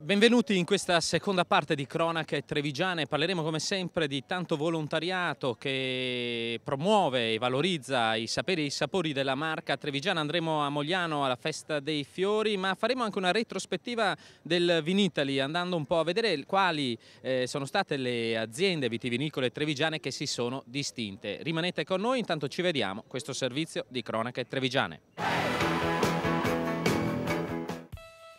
Benvenuti in questa seconda parte di Cronache Trevigiane. Parleremo come sempre di tanto volontariato che promuove e valorizza i saperi e i sapori della marca trevigiana. Andremo a Mogliano alla Festa dei Fiori, ma faremo anche una retrospettiva del Vinitaly, andando un po' a vedere quali sono state le aziende vitivinicole trevigiane che si sono distinte. Rimanete con noi, intanto ci vediamo questo servizio di Cronache Trevigiane.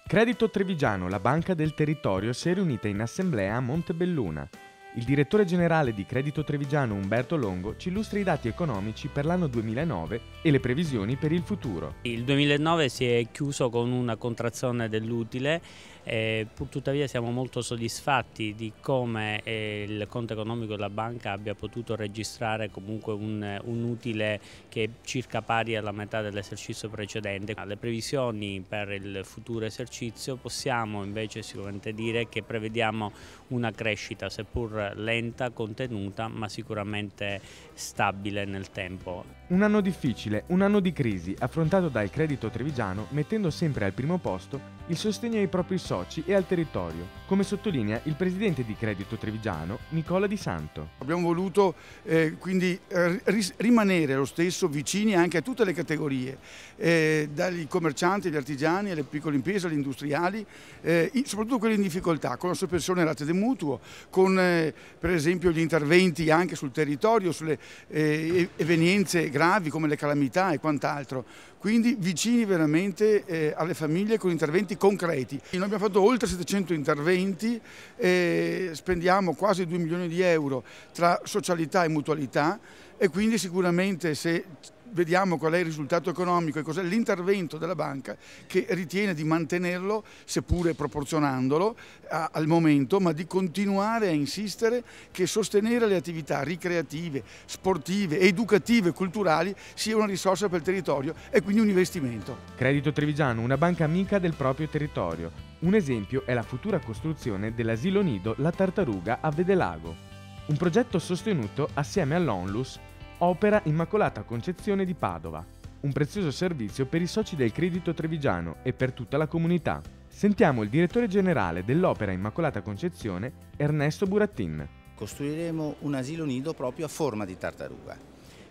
Credito Trevigiano, la banca del territorio, si è riunita in assemblea a Montebelluna. Il direttore generale di Credito Trevigiano, Umberto Longo, ci illustra i dati economici per l'anno 2009 e le previsioni per il futuro. Il 2009 si è chiuso con una contrazione dell'utile, pur tuttavia siamo molto soddisfatti di come il conto economico della banca abbia potuto registrare comunque un utile che è circa pari alla metà dell'esercizio precedente. Alle previsioni per il futuro esercizio possiamo invece sicuramente dire che prevediamo una crescita seppur lenta, contenuta, ma sicuramente stabile nel tempo. Un anno difficile, un anno di crisi, affrontato dal Credito Trevigiano mettendo sempre al primo posto il sostegno ai propri soci e al territorio, come sottolinea il presidente di Credito Trevigiano, Nicola Di Santo. Abbiamo voluto quindi rimanere lo stesso vicini anche a tutte le categorie, dai commercianti, agli artigiani, alle piccole imprese, agli industriali, soprattutto quelli in difficoltà, con la sospensione delle rate del mutuo, con per esempio gli interventi anche sul territorio, sulle evenienze gravi come le calamità e quant'altro. Quindi vicini veramente alle famiglie con interventi concreti. Noi abbiamo fatto oltre 700 interventi, spendiamo quasi 2 milioni di euro tra socialità e mutualità e quindi sicuramente se vediamo qual è il risultato economico e cos'è l'intervento della banca che ritiene di mantenerlo, seppure proporzionandolo al momento, ma di continuare a insistere che sostenere le attività ricreative, sportive, educative, culturali sia una risorsa per il territorio e quindi un investimento. Credito Trevigiano, una banca amica del proprio territorio. Un esempio è la futura costruzione dell'asilo nido La Tartaruga a Vedelago, un progetto sostenuto assieme all'Onlus Opera Immacolata Concezione di Padova, un prezioso servizio per i soci del Credito Trevigiano e per tutta la comunità. Sentiamo il direttore generale dell'Opera Immacolata Concezione, Ernesto Burattin. Costruiremo un asilo nido proprio a forma di tartaruga.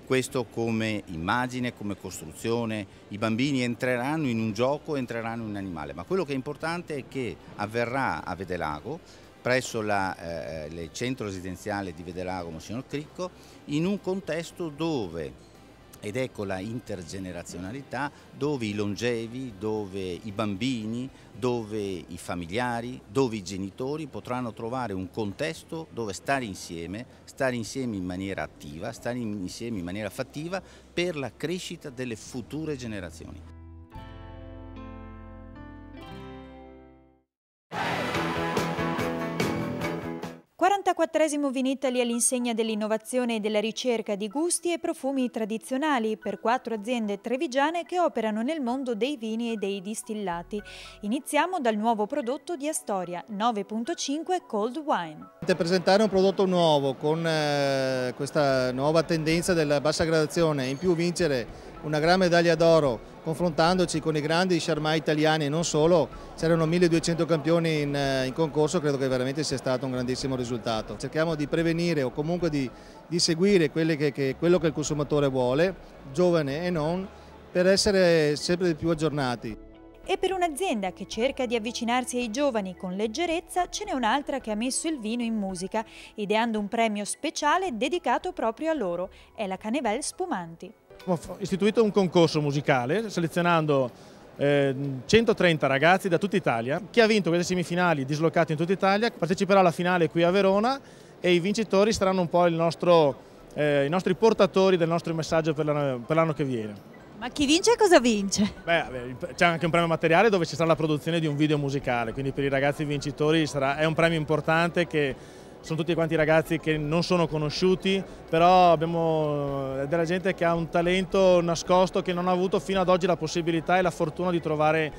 Questo come immagine, come costruzione, i bambini entreranno in un gioco, entreranno in un animale, ma quello che è importante è che avverrà a Vedelago, presso il centro residenziale di Vedelago Monsignor Cricco, in un contesto dove, ed ecco la intergenerazionalità, dove i longevi, dove i bambini, dove i familiari, dove i genitori potranno trovare un contesto dove stare insieme in maniera attiva, stare insieme in maniera fattiva per la crescita delle future generazioni. 44esimo Vinitaly all'insegna dell'innovazione e della ricerca di gusti e profumi tradizionali per 4 aziende trevigiane che operano nel mondo dei vini e dei distillati. Iniziamo dal nuovo prodotto di Astoria, 9.5 Cold Wine. Presentare un prodotto nuovo con questa nuova tendenza della bassa gradazione e in più vincere una gran medaglia d'oro confrontandoci con i grandi sciarmai italiani e non solo, c'erano 1200 campioni in concorso, credo che veramente sia stato un grandissimo risultato. Cerchiamo di prevenire o comunque di seguire quello che il consumatore vuole, giovane e non, per essere sempre più aggiornati. E per un'azienda che cerca di avvicinarsi ai giovani con leggerezza, ce n'è un'altra che ha messo il vino in musica, ideando un premio speciale dedicato proprio a loro. È la Canevel Spumanti. Ho istituito un concorso musicale selezionando 130 ragazzi da tutta Italia. Chi ha vinto queste semifinali dislocate in tutta Italia parteciperà alla finale qui a Verona e i vincitori saranno un po' i nostri portatori del nostro messaggio per l'anno che viene. Ma chi vince cosa vince? C'è anche un premio materiale dove ci sarà la produzione di un video musicale, quindi per i ragazzi vincitori è un premio importante che sono tutti quanti ragazzi che non sono conosciuti, però abbiamo della gente che ha un talento nascosto che non ha avuto fino ad oggi la possibilità e la fortuna di trovare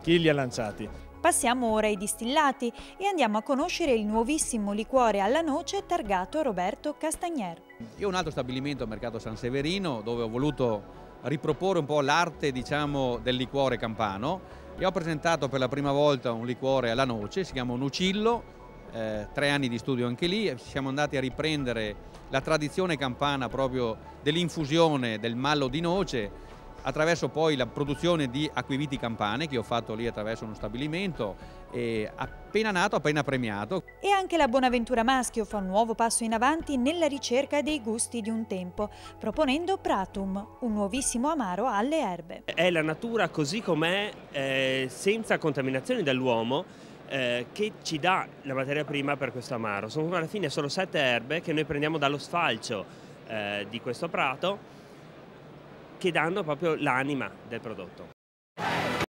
chi li ha lanciati. Passiamo ora ai distillati e andiamo a conoscere il nuovissimo liquore alla noce targato Roberto Castagnier. Io ho un altro stabilimento a Mercato San Severino dove ho voluto riproporre un po' l'arte, diciamo, del liquore campano e ho presentato per la prima volta un liquore alla noce, si chiama un Ucillo, 3 anni di studio anche lì, e siamo andati a riprendere la tradizione campana proprio dell'infusione del mallo di noce attraverso poi la produzione di acquaviti campane che ho fatto lì attraverso uno stabilimento, appena nato, appena premiato. E anche la Bonaventura Maschio fa un nuovo passo in avanti nella ricerca dei gusti di un tempo, proponendo Pratum, un nuovissimo amaro alle erbe. È la natura così com'è, senza contaminazioni dall'uomo, che ci dà la materia prima per questo amaro. Sono alla fine solo 7 erbe che noi prendiamo dallo sfalcio di questo prato, che danno proprio l'anima del prodotto.